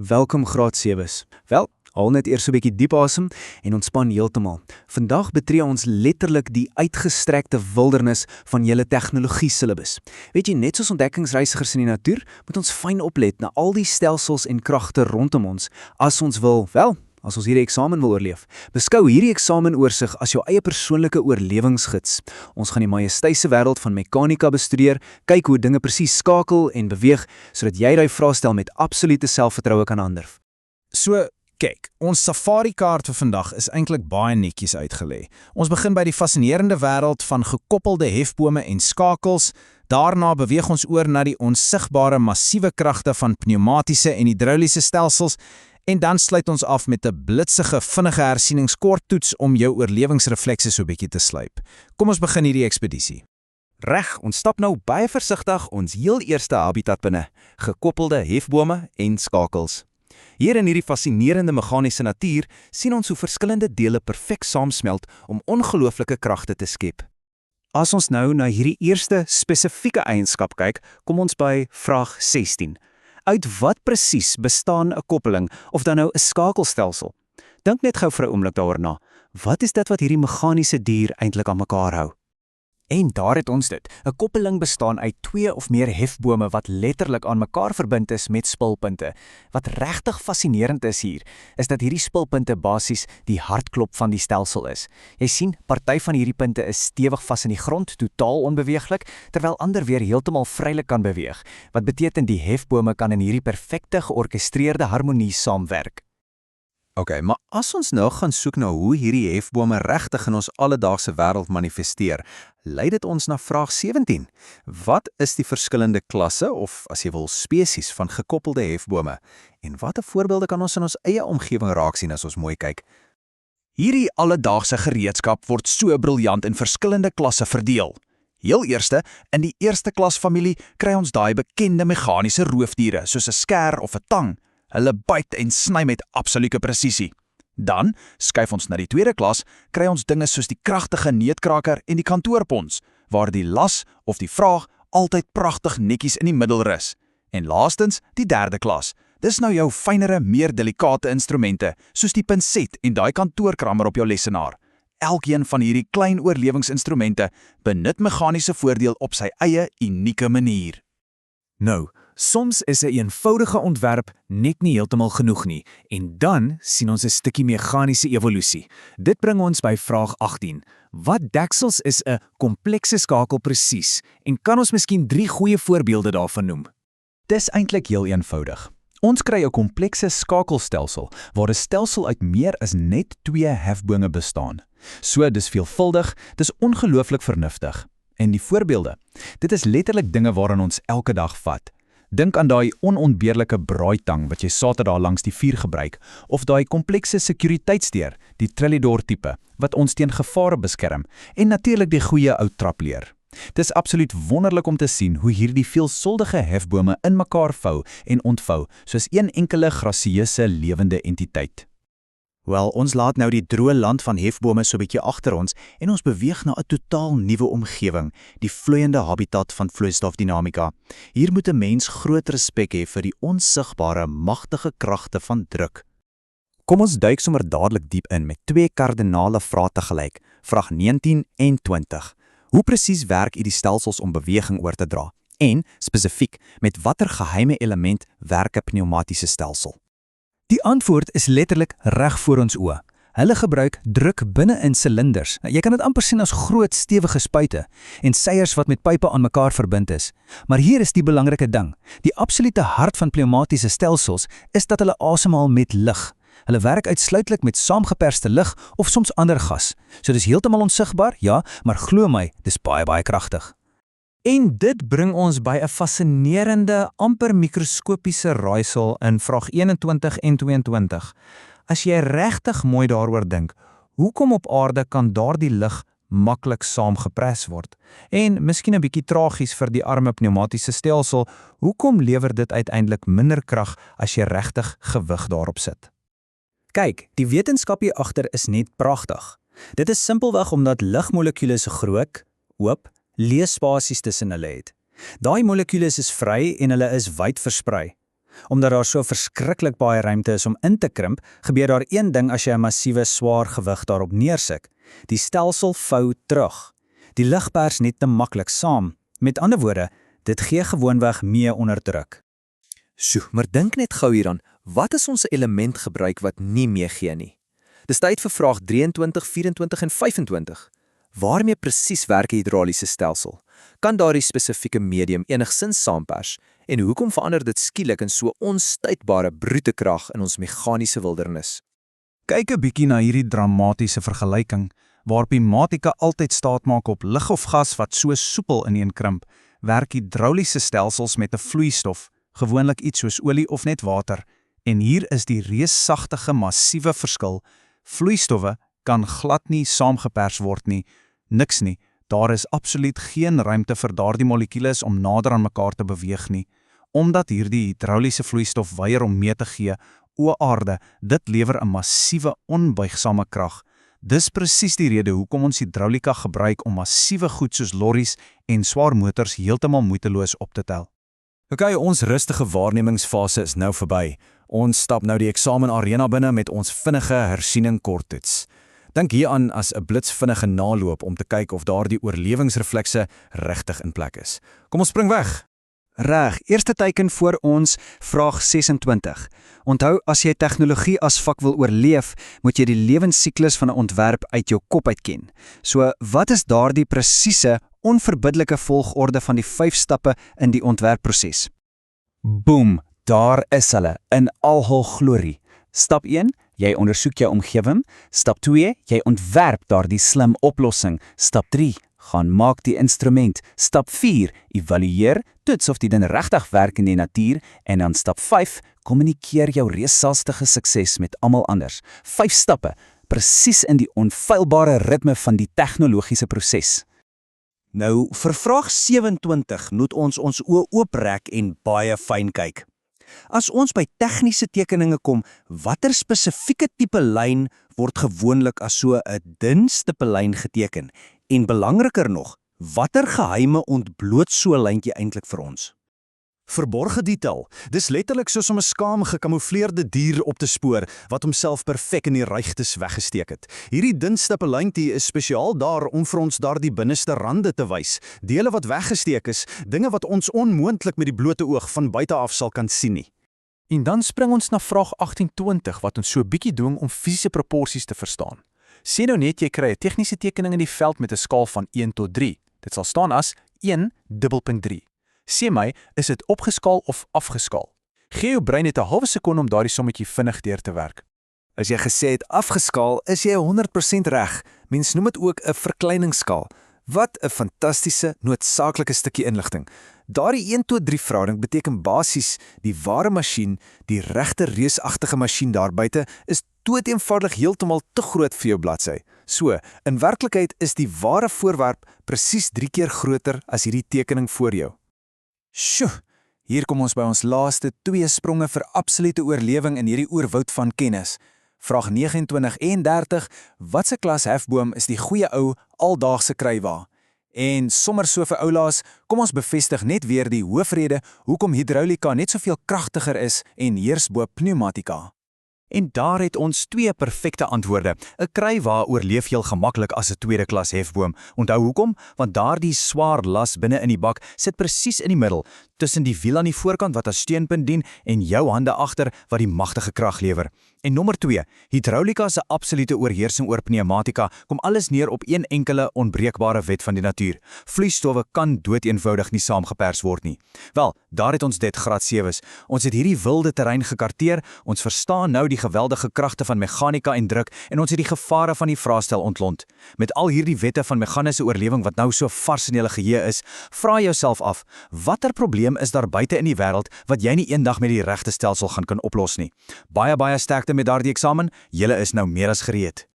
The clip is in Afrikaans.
Welkom graad 7's. Wel, haal net eers 'n bietjie diep asem en ontspan heeltemal. Vandag betree ons letterlik die uitgestrekte wildernis van julle tegnologie syllabus. Weet jy, net soos ontdekkingsreisigers in die natuur, moet ons fyn oplet na al die stelsels en kragte rondom ons as ons as ons hierdie eksamen wil oorleef. Beskou hierdie eksamen-oorsig as jou eie persoonlike oorlewingsgids. Ons gaan die majestueuse wêreld van mekanika bestudeer, kyk hoe dinge presies skakel en beweeg, sodat jy daai vraestel met absolute selfvertroue kan aanderf. So, kyk, ons safari-kaart vir vandag is eintlik baie netjies uitgelê. Ons begin by die fascinerende wêreld van gekoppelde hefbome en skakels. Daarna beweeg ons oor na die onsigbare massiewe kragte van pneumatiese en hidroliese stelsels. En dan sluit ons af met 'n blitsige, vinnige hersieningskorttoets om jou oorlewingsreflekse so bietjie te slyp. Kom ons begin hierdie ekspedisie. Reg, ons stap nou baie versigtig ons heel eerste habitat binne, gekoppelde hefbome en skakels. Hier in hierdie fascinerende meganiese natuur sien ons hoe verskillende dele perfek saamsmelt om ongelooflike kragte te skep. As ons nou na hierdie eerste spesifieke eienskap kyk, kom ons by vraag 16. Uit wat presies bestaan 'n koppeling of dan nou 'n skakelstelsel? Dink net gou vir 'n oomblik daaroor na. Wat is dit wat hierdie meganiese dier eintlik aan mekaar hou? En daar het ons dit. 'n Koppeling bestaan uit twee of meer hefbome wat letterlik aan mekaar verbind is met spulpunte. Wat regtig fascinerend is hier, is dat hierdie spulpunte basies die hartklop van die stelsel is. Jy sien, party van hierdie punte is stewig vas in die grond, totaal onbeweeglik, terwyl ander weer heeltemal vrylik kan beweeg. Wat beteken die hefbome kan in hierdie perfekte georkestreerde harmonie saamwerk. Ok, maar as ons nou gaan soek na hoe hierdie hefbome regtig in ons alledaagse wêreld manifesteer, lei dit ons na vraag 17. Wat is die verskillende klasse of, as jy wil, spesies van gekoppelde hefbome? En watter voorbeelde kan ons in ons eie omgewing raak sien as ons mooi kyk? Hierdie alledaagse gereedskap word so briljant in verskillende klasse verdeel. Heel eerste, in die eerste klas familie kry ons daai bekende meganiese roofdiere, soos 'n skêr of 'n tang. Hulle byt en sny met absolute presisie. Dan, skuif ons na die tweede klas, kry ons dinge soos die kragtige neutkraker en die kantoorpons, waar die las of die vraag altyd pragtig netjies in die middel rus. En laastens, die derde klas. Dis nou jou fynere, meer delikate instrumente, soos die pinset en daai kantoorkramer op jou lessenaar. Elkeen van hierdie klein oorlewingsinstrumente benut meganiese voordeel op sy eie unieke manier. Nou, soms is 'n eenvoudige ontwerp net nie heeltemal genoeg nie, en dan sien ons 'n stukkie meganiese evolusie. Dit bring ons by vraag 18. Wat deksels is 'n komplekse skakel presies, en kan ons miskien 3 goeie voorbeelde daarvan noem? Dis eintlik heel eenvoudig. Ons kry 'n komplekse skakelstelsel, waar 'n stelsel uit meer as net 2 hefbome bestaan. So, dis veelvuldig, dis ongelooflik vernuftig. En die voorbeelde, dit is letterlik dinge waaraan ons elke dag vat. Dink aan daai onontbeerlike braaitang wat jy Saterdag langs die vuur gebruik, of daai komplekse sekuriteitsdeur, die Trellidor tipe, wat ons teen gevare beskerm, en natuurlik die goeie ou trapleer. Dis absoluut wonderlik om te sien hoe hierdie veelsoldige hefbome in mekaar vou en ontvou, soos een enkele grasieuse lewende entiteit. Wel, ons laat nou die droë land van hefbome so 'n bietjie agter ons en ons beweeg na 'n totaal nuwe omgewing, die vloeiende habitat van vloeistofdinamika. Hier moet 'n mens groot respek hê vir die onsigbare, magtige kragte van druk. Kom ons duik sommer dadelik diep in met 2 kardinale vrae te gelyk, vraag 19 en 20. Hoe presies werk hierdie stelsels om beweging oor te dra? En, spesifiek, met watter geheime element werk 'n pneumatiese stelsel? Die antwoord is letterlik reg voor ons oë. Hulle gebruik druk binne in silinders. Jy kan dit amper sien as groot, stewige spuite en seiers wat met pype aan mekaar verbind is. Maar hier is die belangrike ding. Die absolute hart van pneumatiese stelsels is dat hulle asemhaal met lug. Hulle werk uitsluitlik met saamgeperste lug of soms ander gas. So dis heeltemal onsigbaar, ja, maar glo my, dis baie kragtig. En dit bring ons by 'n fascinerende, amper mikroskopiese raaisel in vraag 21 en 22. As jy regtig mooi daaroor dink, hoekom op aarde kan daardie lug maklik saamgepres word? En miskien 'n bietjie tragies vir die arme pneumatiese stelsel, hoekom lewer dit uiteindelik minder krag as jy regtig gewig daarop sit? Kyk, die wetenskap hier agter is net pragtig. Dit is simpelweg omdat lugmolekules groot, oop, leë spasies tussen hulle het. Daai molekules is vry en hulle is wyd versprei. Omdat daar so verskriklik baie ruimte is om in te krimp, gebeur daar een ding as jy 'n massiewe swaar gewig daarop neersit. Die stelsel vou terug. Die lig pers net te maklik saam. Met ander woorde, dit gee gewoonweg mee onder druk. Sjoe, maar dink net gou hieraan, wat is ons element gebruik wat nie meegee nie? Dis tyd vir vraag 23, 24 en 25. Waarmee presies werk die hidrauliese stelsel? Kan daardie spesifieke medium enigsins saampers? En hoekom verander dit skielik in so onstuitbare brute krag in ons meganiese wildernis? Kyk 'n bietjie na hierdie dramatiese vergelyking, waar pneumatika altyd staat maak op lig of gas wat so soepel ineenkrimp, werk hidrauliese stelsels met 'n vloeistof, gewoonlik iets soos olie of net water. En hier is die reusagtige massiewe verskil. Vloeistowwe kan glad nie saamgepers word nie, niks nie. Daar is absoluut geen ruimte vir daardie molekules om nader aan mekaar te beweeg nie, omdat hierdie hidrauliese vloeistof weier om mee te gee. O aarde, dit lewer 'n massiewe onbuigsame krag. Dis presies die rede hoekom ons hidraulika gebruik om massiewe goed soos lorries en swaar motors heeltemal moeiteloos op te tel. Okay, ons rustige waarnemingsfase is nou verby. Ons stap nou die eksamenarena binne met ons vinnige hersiening korttoets. Dink hieraan as 'n blitsvinnige naloop om te kyk of daardie oorlewingsreflekse regtig in plek is. Kom ons spring weg. Reg, eerste teiken voor ons, vraag 26. Onthou, as jy tegnologie as vak wil oorleef, moet jy die lewensiklus van 'n ontwerp uit jou kop uit ken. So, wat is daardie presiese, onverbiddelike volgorde van die 5 stappe in die ontwerpproses? Boom, daar is hulle, in al hul glorie. Stap 1, jy ondersoek jou omgewing. Stap 2, jy ontwerp daardie slim oplossing. Stap 3, gaan maak die instrument. Stap 4, evalueer, toets of die ding regtig werk in die natuur. En dan stap 5, kommunikeer jou reusagtige sukses met almal anders. 5 stappe, presies in die onfeilbare ritme van die tegnologiese proses. Nou, vir vraag 27 moet ons oë ooprek en baie fyn kyk. As ons by tegniese tekeninge kom, watter spesifieke tipe lyn word gewoonlik as so 'n dun stippellyn geteken? En belangriker nog, watter geheime ontbloot so 'n lyntjie eintlik vir ons? Verborge detail. Dis letterlik soos om 'n skaam gekamoufleerde dier op te spoor wat homself perfek in die ruigtes weggesteek het. Hierdie dun stippellyntjie is spesiaal daar om vir ons daardie binneste rande te wys, dele wat weggesteek is, dinge wat ons onmoontlik met die blote oog van buite af sal kan sien nie. En dan spring ons na vraag 28 wat ons so 'n bietjie dwing om fisiese proporsies te verstaan. Sê nou net jy kry 'n tegniese tekening in die veld met 'n skaal van 1 tot 3. Dit sal staan as 1.3. Sê my, is dit opgeskaal of afgeskaal? Gee jou brein net 'n halwe sekonde om daardie sommetjie vinnig deur te werk. As jy gesê het afgeskaal, is jy 100% reg. Mens noem dit ook 'n verkleiningsskaal. Wat 'n fantastiese, noodsaaklike stukkie inligting. Daardie 1-tot-3 verhouding beteken basies die ware masjien, die regte reusagtige masjien daar buite, is doeteenvoudig heeltemal te groot vir jou bladsy. So, in werklikheid is die ware voorwerp presies 3 keer groter as hierdie tekening voor jou. Sjoe, hier kom ons by ons laaste 2 spronge vir absolute oorlewing in hierdie oerwoud van kennis. Vraag 29 en 30, watse klas hefboom is die goeie ou, aldaagse krywa? En sommer so vir oulaas, kom ons bevestig net weer die hoofrede hoekom hidraulika net soveel kragtiger is en heers bo pneumatika. En daar het ons 2 perfekte antwoorde. 'n Krywa oorleef heel gemaklik as 'n tweede klas hefboom. Onthou hoekom? Want daardie swaar las binne in die bak sit presies in die middel, tussen die wiel aan die voorkant wat as steunpunt dien en jou hande agter wat die magtige krag lewer. En nommer 2, hidraulika se absolute oorheersing oor pneumatika kom alles neer op een enkele onbreekbare wet van die natuur. Vloeistowwe kan doeteenvoudig nie saamgepers word nie. Wel, daar het ons dit graad 7's. Ons het hierdie wilde terrein gekarteer, ons verstaan nou die geweldige kragte van meganika en druk en ons het die gevare van die vraestel ontlont. Met al hierdie wette van meganiese oorlewing wat nou so vars in julle geheue is, vra jouself af, watter probleem is daar buite in die wêreld wat jy nie eendag met die regte stelsel gaan kan oplos nie? Baie sterkte met daardie eksamen, julle is nou meer as gereed.